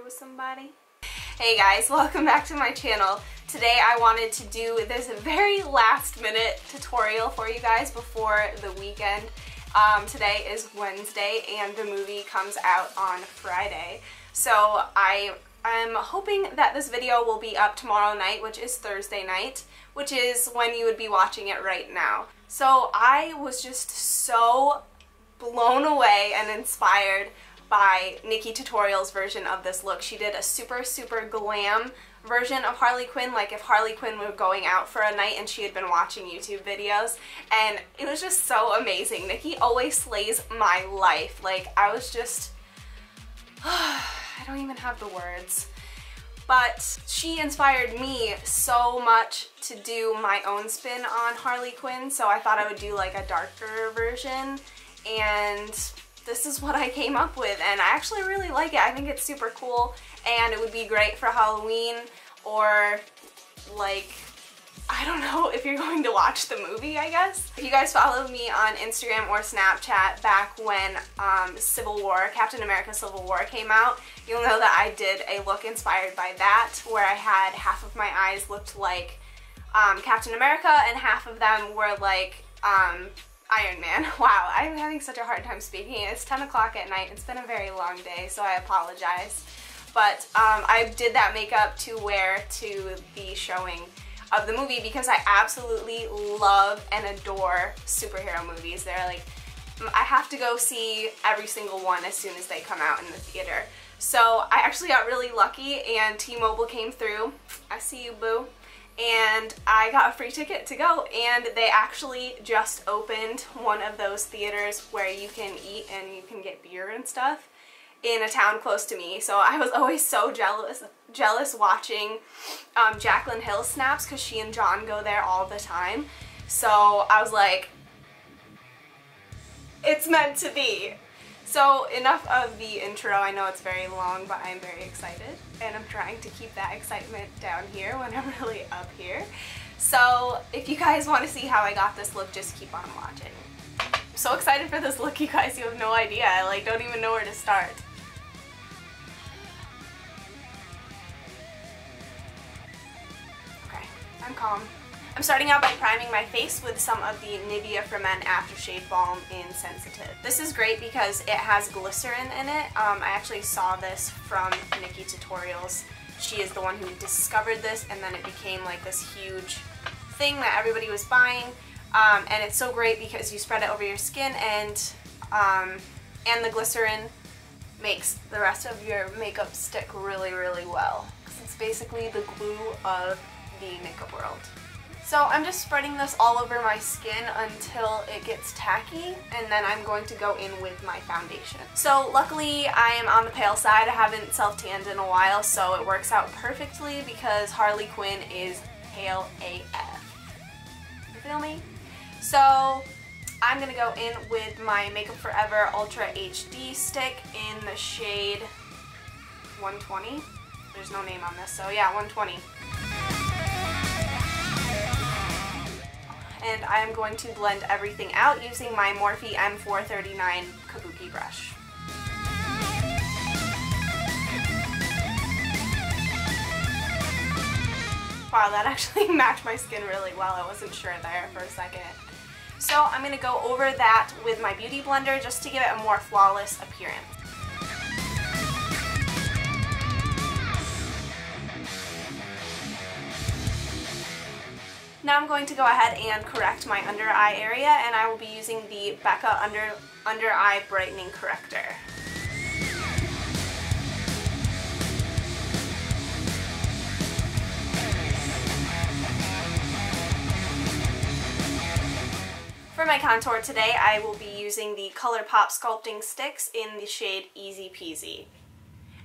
theater with somebody. Hey guys, welcome back to my channel. Today I wanted to do this very last minute tutorial for you guys before the weekend. Today is Wednesday and the movie comes out on Friday. So I'm hoping that this video will be up tomorrow night, which is Thursday night, which is when you would be watching it right now. So I was just so blown away and inspired by Nikki Tutorial's version of this look. She did a super glam version of Harley Quinn, like if Harley Quinn were going out for a night and she had been watching YouTube videos, and it was just so amazing. Nikki always slays my life. Like, I was just I don't even have the words. But she inspired me so much to do my own spin on Harley Quinn, so I thought I would do like a darker version, and this is what I came up with, and I actually really like it. I think it's super cool, and it would be great for Halloween, or like, I don't know, if you're going to watch the movie, I guess. If you guys followed me on Instagram or Snapchat back when Captain America Civil War came out, you'll know that I did a look inspired by that, where I had half of my eyes looked like Captain America and half of them were like Iron Man. Wow, I'm having such a hard time speaking. It's 10 o'clock at night. It's been a very long day, so I apologize. But I did that makeup to wear to the showing of the movie because I absolutely love and adore superhero movies. They're like, I have to go see every single one as soon as they come out in the theater. So I actually got really lucky and T-Mobile came through. I see you, boo. And I got a free ticket to go, and they actually just opened one of those theaters where you can eat and you can get beer and stuff in a town close to me. So I was always so jealous watching Jaclyn Hill snaps because she and John go there all the time. So I was like, it's meant to be. So enough of the intro. I know it's very long, but I'm very excited, and I'm trying to keep that excitement down here when I'm really up here. So if you guys want to see how I got this look, just keep on watching. I'm so excited for this look, you guys. You have no idea. I like don't even know where to start. Okay, I'm calm. I'm starting out by priming my face with some of the Nivea for Men Aftershave Balm in Sensitive. This is great because it has glycerin in it. I actually saw this from Nikki Tutorials. She is the one who discovered this, and then it became like this huge thing that everybody was buying. And it's so great because you spread it over your skin, and the glycerin makes the rest of your makeup stick really well. It's basically the glue of the makeup world. So I'm just spreading this all over my skin until it gets tacky, and then I'm going to go in with my foundation. So luckily I am on the pale side. I haven't self-tanned in a while, so it works out perfectly because Harley Quinn is pale AF. You feel me? So I'm going to go in with my Makeup Forever Ultra HD stick in the shade 120. There's no name on this, so yeah, 120. And I am going to blend everything out using my Morphe M439 Kabuki brush. Wow, that actually matched my skin really well. I wasn't sure there for a second. So I'm going to go over that with my beauty blender just to give it a more flawless appearance. Now I'm going to go ahead and correct my under eye area, and I will be using the Becca Under Eye Brightening Corrector. For my contour today, I will be using the ColourPop Sculpting Sticks in the shade Easy Peasy.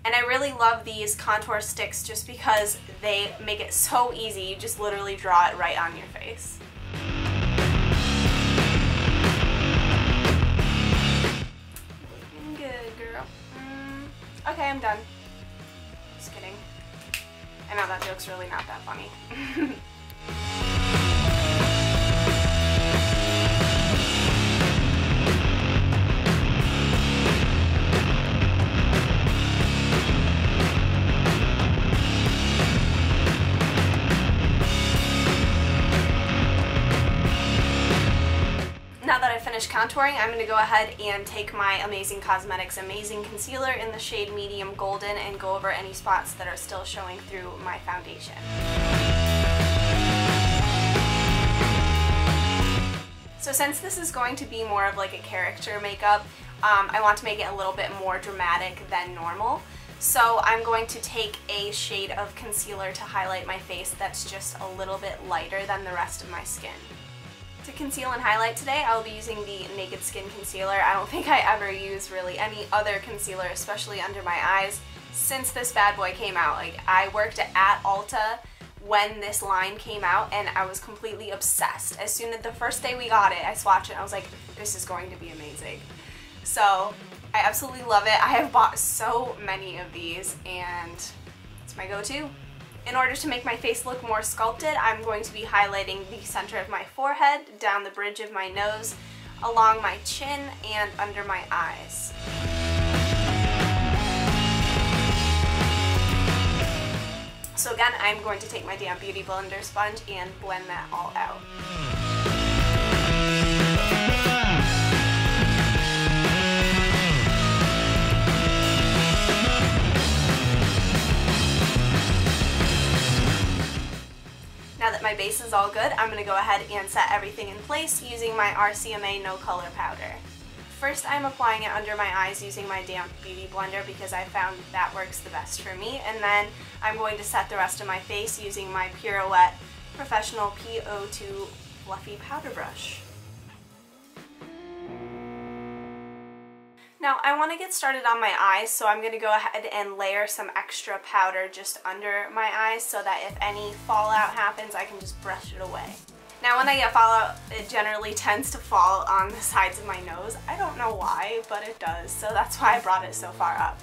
And I really love these contour sticks just because they make it so easy. You just literally draw it right on your face. Looking good, girl. Okay, I'm done. Just kidding. I know that joke's really not that funny. finish contouring, I'm going to go ahead and take my Amazing Cosmetics Amazing Concealer in the shade Medium Golden and go over any spots that are still showing through my foundation. So since this is going to be more of like a character makeup, I want to make it a little bit more dramatic than normal. So I'm going to take a shade of concealer to highlight my face that's just a little bit lighter than the rest of my skin. To conceal and highlight today, I'll be using the Naked Skin Concealer. I don't think I ever use really any other concealer, especially under my eyes, since this bad boy came out. Like, I worked at Ulta when this line came out and I was completely obsessed. As soon as the first day we got it, I swatched it and I was like, this is going to be amazing. So I absolutely love it. I have bought so many of these and it's my go-to. In order to make my face look more sculpted, I'm going to be highlighting the center of my forehead, down the bridge of my nose, along my chin, and under my eyes. So again, I'm going to take my damp Beauty Blender sponge and blend that all out. Now that my base is all good, I'm going to go ahead and set everything in place using my RCMA No Color Powder. First, I'm applying it under my eyes using my damp Beauty Blender because I found that works the best for me. And then I'm going to set the rest of my face using my Pirouette Professional P02 Fluffy Powder Brush. Now I want to get started on my eyes, so I'm going to go ahead and layer some extra powder just under my eyes so that if any fallout happens, I can just brush it away. Now when I get fallout, it generally tends to fall on the sides of my nose. I don't know why, but it does, so that's why I brought it so far up.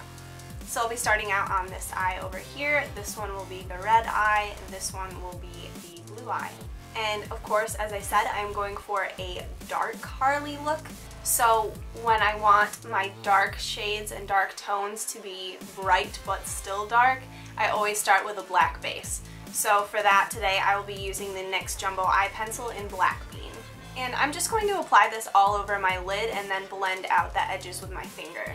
So I'll be starting out on this eye over here. This one will be the red eye, and this one will be the blue eye. And of course, as I said, I'm going for a dark Harley look. So when I want my dark shades and dark tones to be bright but still dark, I always start with a black base. So for that today, I will be using the NYX Jumbo Eye Pencil in Black Bean. And I'm just going to apply this all over my lid and then blend out the edges with my finger.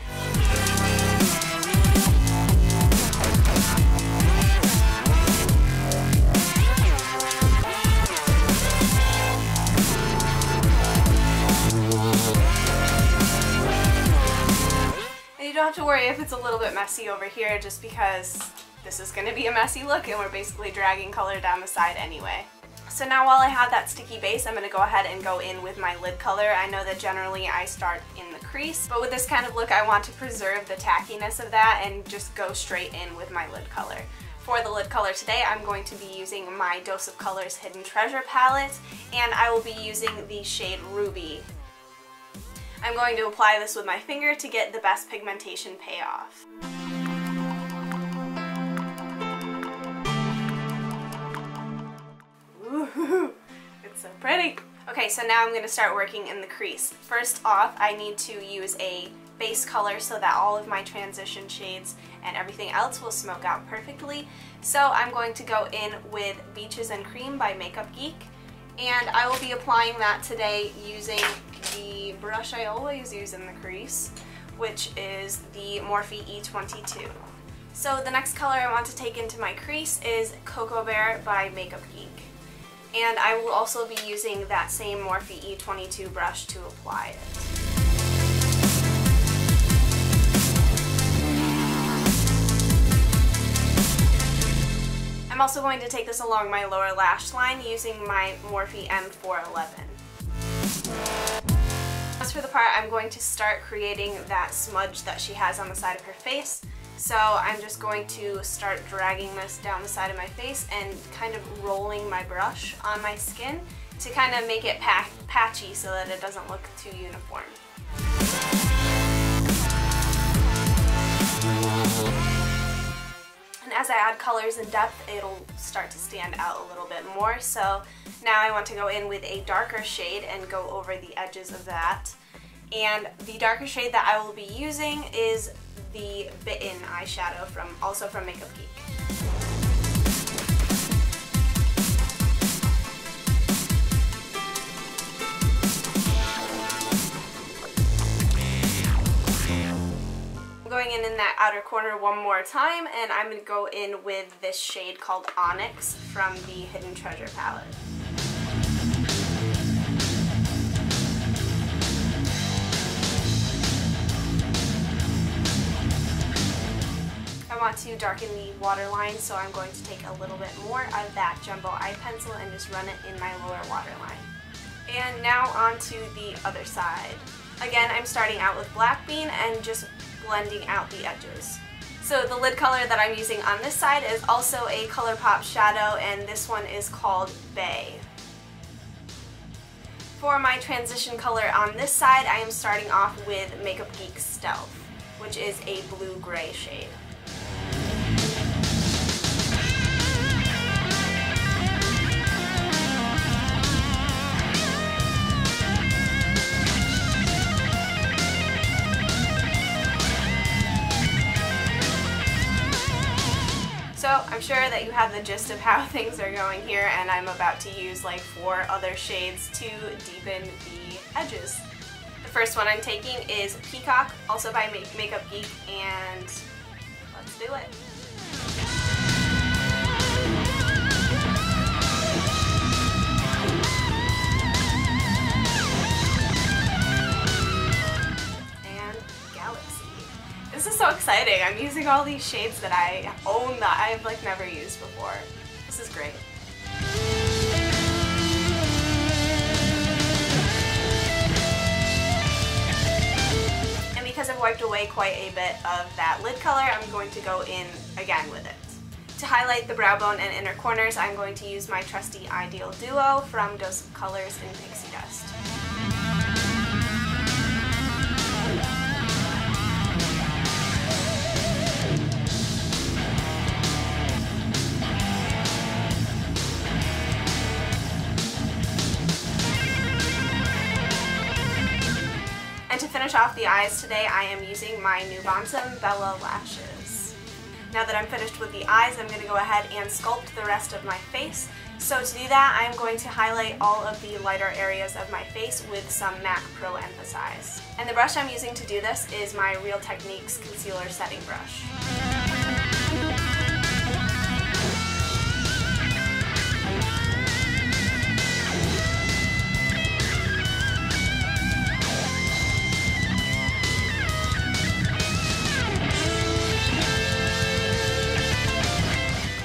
You don't have to worry if it's a little bit messy over here, just because this is going to be a messy look and we're basically dragging color down the side anyway. So now while I have that sticky base, I'm going to go ahead and go in with my lid color. I know that generally I start in the crease, but with this kind of look I want to preserve the tackiness of that and just go straight in with my lid color. For the lid color today, I'm going to be using my Dose of Colors Hidden Treasure palette, and I will be using the shade Ruby. I'm going to apply this with my finger to get the best pigmentation payoff. Ooh, it's so pretty! Okay, so now I'm going to start working in the crease. First off, I need to use a base color so that all of my transition shades and everything else will smoke out perfectly. So I'm going to go in with Beaches and Cream by Makeup Geek. And I will be applying that today using the brush I always use in the crease, which is the Morphe E22. So the next color I want to take into my crease is Cocoa Bear by Makeup Geek. And I will also be using that same Morphe E22 brush to apply it. I'm also going to take this along my lower lash line using my Morphe M411. As for the part, I'm going to start creating that smudge that she has on the side of her face. So I'm just going to start dragging this down the side of my face and kind of rolling my brush on my skin to kind of make it patchy so that it doesn't look too uniform. And as I add colors and depth, it'll start to stand out a little bit more. So now I want to go in with a darker shade and go over the edges of that. And the darker shade that I will be using is the Bitten eyeshadow also from Makeup Geek. going in that outer corner one more time, and I'm going to go in with this shade called Onyx from the Hidden Treasure palette. I want to darken the waterline, so I'm going to take a little bit more of that jumbo eye pencil and just run it in my lower waterline. And now on to the other side. Again, I'm starting out with Black Bean and just blending out the edges. So the lid color that I'm using on this side is also a ColourPop shadow, and this one is called Bay. For my transition color on this side, I am starting off with Makeup Geek Stealth, which is a blue-gray shade. So I'm sure that you have the gist of how things are going here, and I'm about to use like 4 other shades to deepen the edges. The first one I'm taking is Peacock, also by Makeup Geek, and let's do it. This is so exciting. I'm using all these shades that I own that I've like never used before. This is great. And because I've wiped away quite a bit of that lid color, I'm going to go in again with it. To highlight the brow bone and inner corners, I'm going to use my trusty Eyedeal Duo from Dose of Colors in Pixie Dust. And to finish off the eyes today, I am using my New Bonsum Bella Lashes. Now that I'm finished with the eyes, I'm going to go ahead and sculpt the rest of my face. So to do that, I'm going to highlight all of the lighter areas of my face with some MAC Pro Emphasize. And the brush I'm using to do this is my Real Techniques Concealer Setting Brush.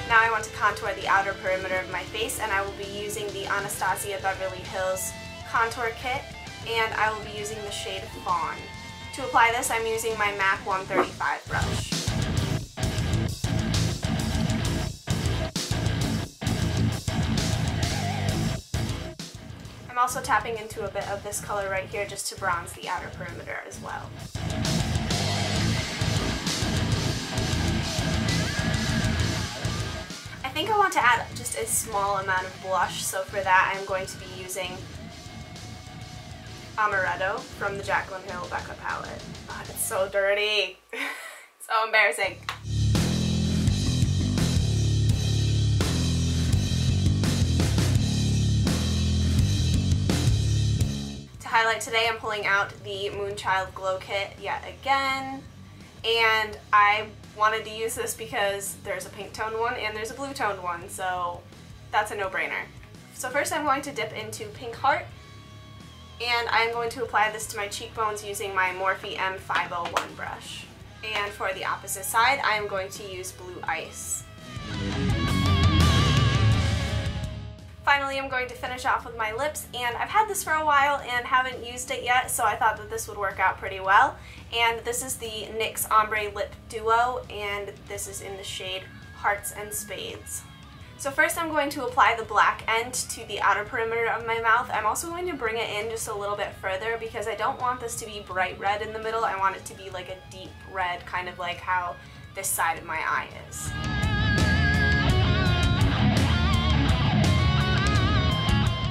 Now I want to contour the outer perimeter of my face, and I will be using the Anastasia Beverly Hills Contour Kit, and I will be using the shade Fawn. To apply this, I'm using my MAC 135 brush. I'm also tapping into a bit of this color right here just to bronze the outer perimeter as well. I think I want to add just a small amount of blush, so for that I'm going to be using Amaretto from the Jaclyn Hill Becca palette. God, it's so dirty. So embarrassing. To highlight today, I'm pulling out the Moonchild Glow Kit yet again, and I wanted to use this because there's a pink toned one and there's a blue toned one, so that's a no-brainer. So first I'm going to dip into Pink Heart, and I'm going to apply this to my cheekbones using my Morphe M501 brush. And for the opposite side, I'm going to use Blue Ice. Finally, I'm going to finish off with my lips, and I've had this for a while and haven't used it yet, so I thought that this would work out pretty well. And this is the NYX Ombre Lip Duo, and this is in the shade Hearts and Spades. So first I'm going to apply the black end to the outer perimeter of my mouth. I'm also going to bring it in just a little bit further because I don't want this to be bright red in the middle. I want it to be like a deep red, kind of like how this side of my eye is.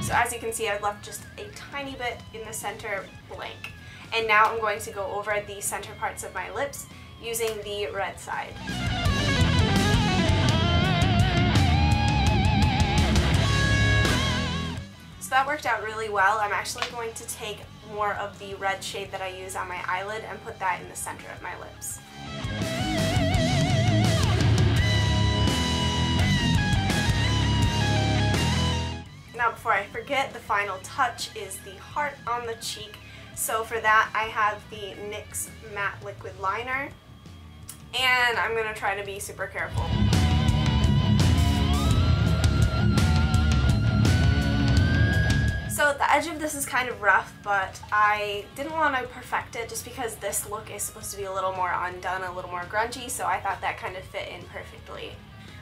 So as you can see, I've left just a tiny bit in the center blank. And now I'm going to go over the center parts of my lips using the red side. So that worked out really well. I'm actually going to take more of the red shade that I use on my eyelid and put that in the center of my lips. forget, the final touch is the heart on the cheek. So for that, I have the NYX Matte Liquid Liner, and I'm going to try to be super careful. So the edge of this is kind of rough, but I didn't want to perfect it just because this look is supposed to be a little more undone, a little more grungy, so I thought that kind of fit in perfectly.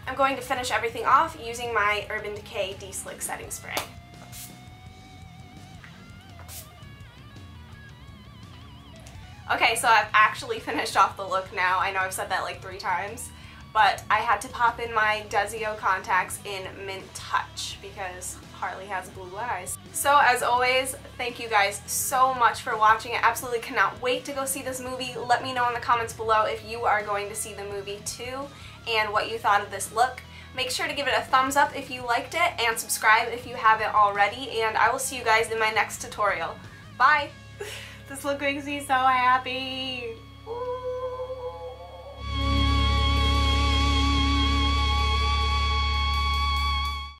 I'm going to finish everything off using my Urban Decay De-Slick Setting Spray. Okay, so I've actually finished off the look now. I know I've said that like 3 times, but I had to pop in my Desio contacts in Mint Touch because Harley has blue eyes. So as always, thank you guys so much for watching. I absolutely cannot wait to go see this movie. Let me know in the comments below if you are going to see the movie too and what you thought of this look. Make sure to give it a thumbs up if you liked it and subscribe if you haven't already, and I will see you guys in my next tutorial. Bye! This look makes me so happy!